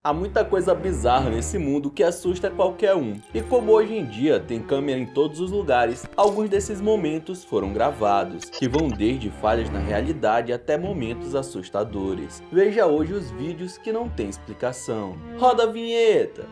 Há muita coisa bizarra nesse mundo que assusta qualquer um. E como hoje em dia tem câmera em todos os lugares, alguns desses momentos foram gravados, que vão desde falhas na realidade até momentos assustadores. Veja hoje os vídeos que não tem explicação. Roda a vinheta!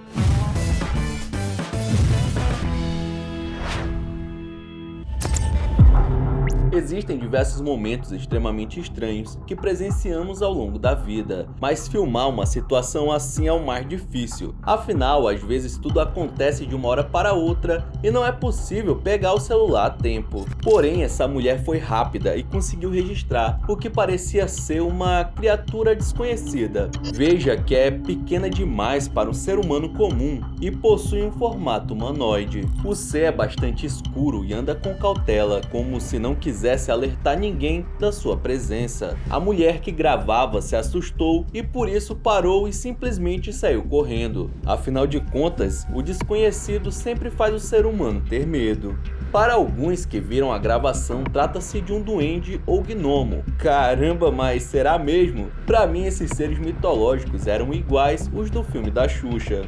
Existem diversos momentos extremamente estranhos que presenciamos ao longo da vida, mas filmar uma situação assim é o mais difícil. Afinal, às vezes tudo acontece de uma hora para outra e não é possível pegar o celular a tempo. Porém, essa mulher foi rápida e conseguiu registrar o que parecia ser uma criatura desconhecida. Veja que é pequena demais para um ser humano comum e possui um formato humanoide. O ser é bastante escuro e anda com cautela, como se não quisesse alertar ninguém da sua presença. A mulher que gravava se assustou e por isso parou e simplesmente saiu correndo. Afinal de contas, o desconhecido sempre faz o ser humano ter medo. Para alguns que viram a gravação, trata-se de um duende ou gnomo. Caramba, mas será mesmo? Para mim, esses seres mitológicos eram iguais os do filme da Xuxa.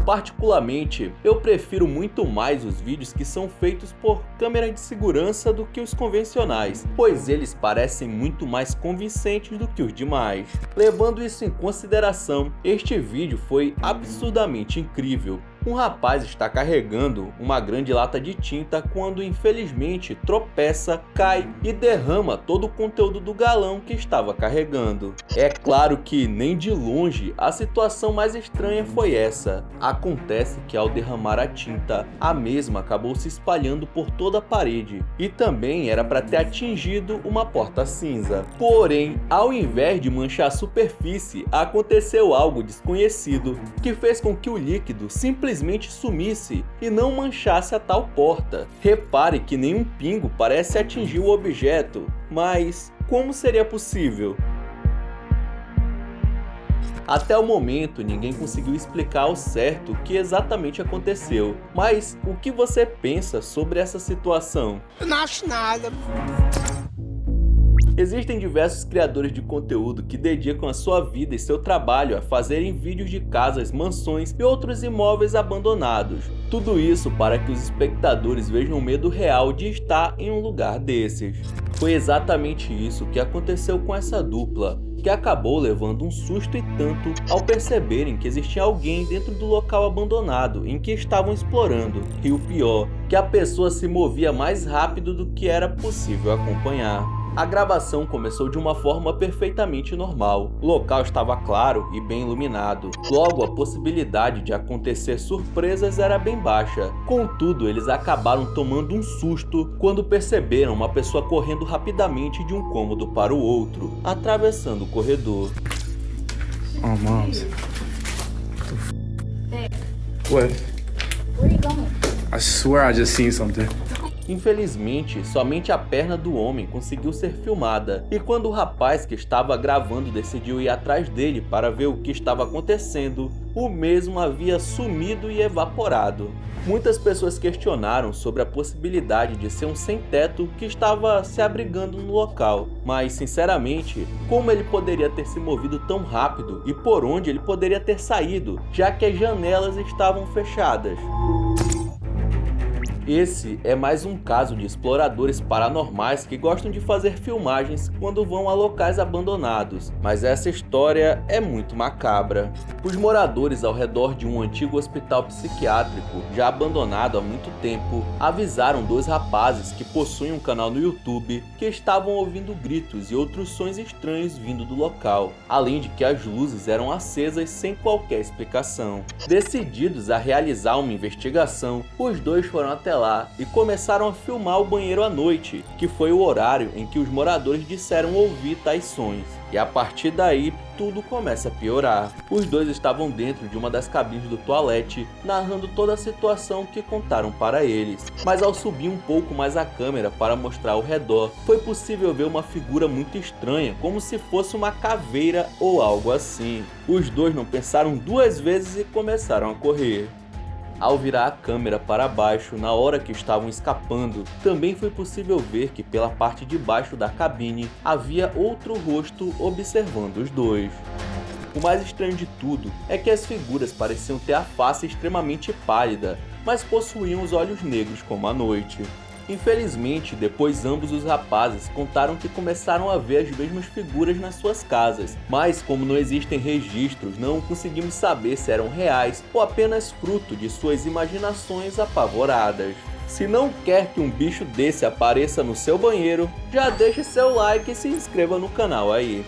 Particularmente, eu prefiro muito mais os vídeos que são feitos por câmera de segurança do que os convencionais, pois eles parecem muito mais convincentes do que os demais. Levando isso em consideração, este vídeo foi absurdamente incrível. Um rapaz está carregando uma grande lata de tinta quando infelizmente tropeça, cai e derrama todo o conteúdo do galão que estava carregando. É claro que nem de longe a situação mais estranha foi essa. Acontece que ao derramar a tinta, a mesma acabou se espalhando por toda a parede e também era para ter atingido uma porta cinza. Porém, ao invés de manchar a superfície, aconteceu algo desconhecido que fez com que o líquido simplesmente sumisse e não manchasse a tal porta. Repare que nenhum pingo parece atingir o objeto, mas como seria possível? Até o momento, ninguém conseguiu explicar ao certo o que exatamente aconteceu. Mas o que você pensa sobre essa situação? Eu não acho nada. Existem diversos criadores de conteúdo que dedicam a sua vida e seu trabalho a fazerem vídeos de casas, mansões e outros imóveis abandonados. Tudo isso para que os espectadores vejam o medo real de estar em um lugar desses. Foi exatamente isso que aconteceu com essa dupla, que acabou levando um susto e tanto ao perceberem que existia alguém dentro do local abandonado em que estavam explorando. E o pior, que a pessoa se movia mais rápido do que era possível acompanhar. A gravação começou de uma forma perfeitamente normal. O local estava claro e bem iluminado. Logo, a possibilidade de acontecer surpresas era bem baixa. Contudo, eles acabaram tomando um susto quando perceberam uma pessoa correndo rapidamente de um cômodo para o outro, atravessando o corredor. Oh, Moms. What? Where are you going? I swear I just seen something. Infelizmente, somente a perna do homem conseguiu ser filmada, e quando o rapaz que estava gravando decidiu ir atrás dele para ver o que estava acontecendo, o mesmo havia sumido e evaporado. Muitas pessoas questionaram sobre a possibilidade de ser um sem-teto que estava se abrigando no local, mas sinceramente, como ele poderia ter se movido tão rápido e por onde ele poderia ter saído, já que as janelas estavam fechadas? Esse é mais um caso de exploradores paranormais que gostam de fazer filmagens quando vão a locais abandonados, mas essa história é muito macabra. Os moradores ao redor de um antigo hospital psiquiátrico, já abandonado há muito tempo, avisaram dois rapazes que possuem um canal no YouTube que estavam ouvindo gritos e outros sons estranhos vindo do local, além de que as luzes eram acesas sem qualquer explicação. Decididos a realizar uma investigação, os dois foram até lá e começaram a filmar o banheiro à noite, que foi o horário em que os moradores disseram ouvir tais sons. E a partir daí, tudo começa a piorar. Os dois estavam dentro de uma das cabines do toalete, narrando toda a situação que contaram para eles. Mas ao subir um pouco mais a câmera para mostrar ao redor, foi possível ver uma figura muito estranha, como se fosse uma caveira ou algo assim. Os dois não pensaram duas vezes e começaram a correr. Ao virar a câmera para baixo na hora que estavam escapando, também foi possível ver que pela parte de baixo da cabine havia outro rosto observando os dois. O mais estranho de tudo é que as figuras pareciam ter a face extremamente pálida, mas possuíam os olhos negros como a noite. Infelizmente, depois ambos os rapazes contaram que começaram a ver as mesmas figuras nas suas casas, mas como não existem registros, não conseguimos saber se eram reais ou apenas fruto de suas imaginações apavoradas. Se não quer que um bicho desse apareça no seu banheiro, já deixe seu like e se inscreva no canal aí.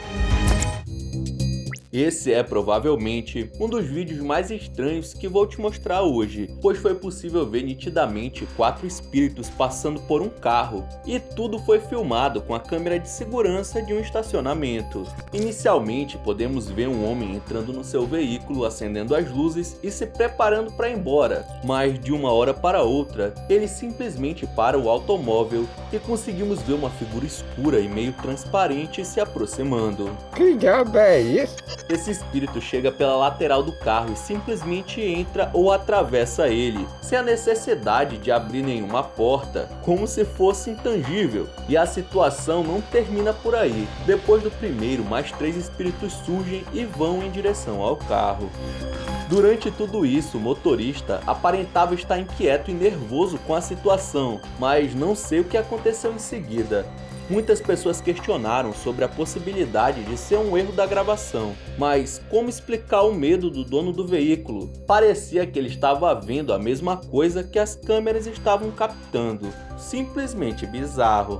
Esse é provavelmente um dos vídeos mais estranhos que vou te mostrar hoje, pois foi possível ver nitidamente 4 espíritos passando por um carro, e tudo foi filmado com a câmera de segurança de um estacionamento. Inicialmente podemos ver um homem entrando no seu veículo, acendendo as luzes e se preparando para ir embora, mas de uma hora para outra, ele simplesmente para o automóvel e conseguimos ver uma figura escura e meio transparente se aproximando. Que diabo é isso? Esse espírito chega pela lateral do carro e simplesmente entra ou atravessa ele, sem a necessidade de abrir nenhuma porta, como se fosse intangível. E a situação não termina por aí. Depois do primeiro, mais 3 espíritos surgem e vão em direção ao carro. Durante tudo isso, o motorista aparentava estar inquieto e nervoso com a situação, mas não sei o que aconteceu em seguida. Muitas pessoas questionaram sobre a possibilidade de ser um erro da gravação, mas como explicar o medo do dono do veículo? Parecia que ele estava vendo a mesma coisa que as câmeras estavam captando. Simplesmente bizarro.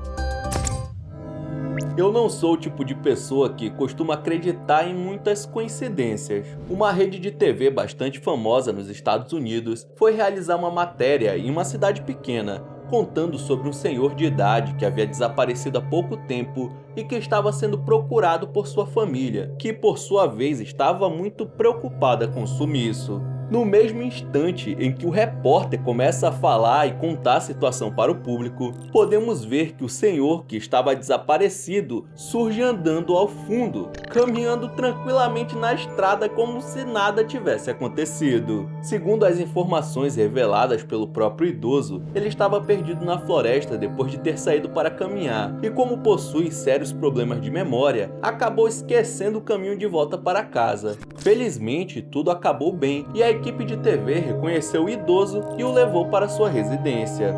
Eu não sou o tipo de pessoa que costuma acreditar em muitas coincidências. Uma rede de TV bastante famosa nos Estados Unidos foi realizar uma matéria em uma cidade pequena, contando sobre um senhor de idade que havia desaparecido há pouco tempo e que estava sendo procurado por sua família, que por sua vez estava muito preocupada com o sumiço. No mesmo instante em que o repórter começa a falar e contar a situação para o público, podemos ver que o senhor que estava desaparecido surge andando ao fundo, caminhando tranquilamente na estrada como se nada tivesse acontecido. Segundo as informações reveladas pelo próprio idoso, ele estava perdido na floresta depois de ter saído para caminhar e, como possui sérios problemas de memória, acabou esquecendo o caminho de volta para casa. Felizmente, tudo acabou bem e a equipe de TV reconheceu o idoso e o levou para sua residência.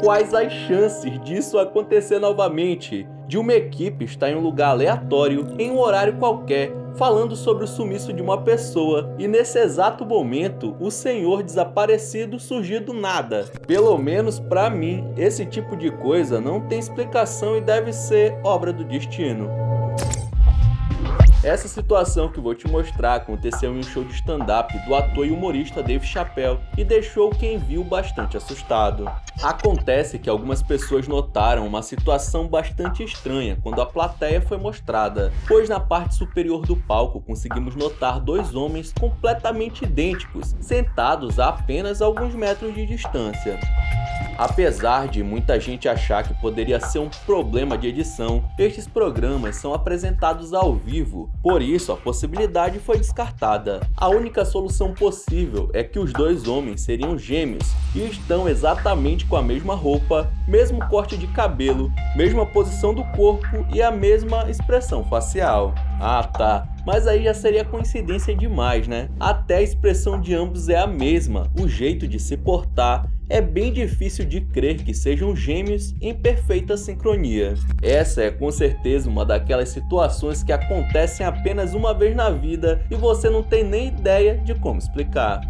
Quais as chances disso acontecer novamente? De uma equipe estar em um lugar aleatório, em um horário qualquer, falando sobre o sumiço de uma pessoa, e nesse exato momento, o senhor desaparecido surgiu do nada. Pelo menos para mim, esse tipo de coisa não tem explicação e deve ser obra do destino. Essa situação que vou te mostrar aconteceu em um show de stand-up do ator e humorista Dave Chappelle e deixou quem viu bastante assustado. Acontece que algumas pessoas notaram uma situação bastante estranha quando a plateia foi mostrada, pois na parte superior do palco conseguimos notar 2 homens completamente idênticos, sentados a apenas alguns metros de distância. Apesar de muita gente achar que poderia ser um problema de edição, estes programas são apresentados ao vivo, por isso a possibilidade foi descartada. A única solução possível é que os 2 homens seriam gêmeos e estão exatamente com a mesma roupa, mesmo corte de cabelo, mesma posição do corpo e a mesma expressão facial. Ah tá, mas aí já seria coincidência demais, né? Até a expressão de ambos é a mesma, o jeito de se portar. É bem difícil de crer que sejam gêmeos em perfeita sincronia. Essa é com certeza uma daquelas situações que acontecem apenas uma vez na vida e você não tem nem ideia de como explicar.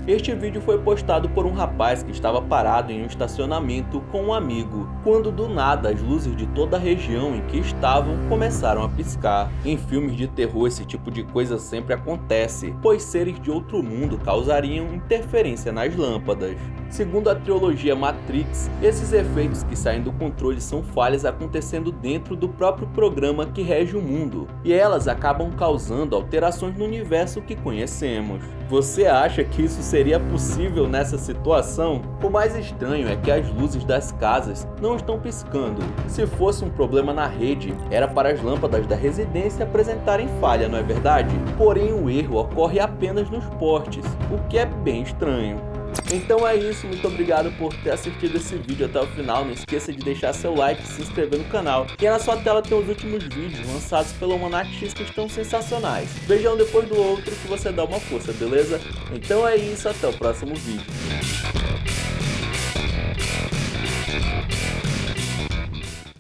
Este vídeo foi postado por um rapaz que estava parado em um estacionamento com um amigo, quando do nada as luzes de toda a região em que estavam começaram a piscar. Em filmes de terror esse tipo de coisa sempre acontece, pois seres de outro mundo causariam interferência nas lâmpadas. Segundo a trilogia Matrix, esses efeitos que saem do controle são falhas acontecendo dentro do próprio programa que rege o mundo, e elas acabam causando alterações no universo que conhecemos. Você acha que isso seria possível nessa situação? O mais estranho é que as luzes das casas não estão piscando. Se fosse um problema na rede, era para as lâmpadas da residência apresentarem falha, não é verdade? Porém, o erro ocorre apenas nos postes, o que é bem estranho. Então é isso, muito obrigado por ter assistido esse vídeo até o final. Não esqueça de deixar seu like e se inscrever no canal. E aí na sua tela tem os últimos vídeos lançados pelo Almanac X que estão sensacionais. Veja um depois do outro que você dá uma força, beleza? Então é isso, até o próximo vídeo.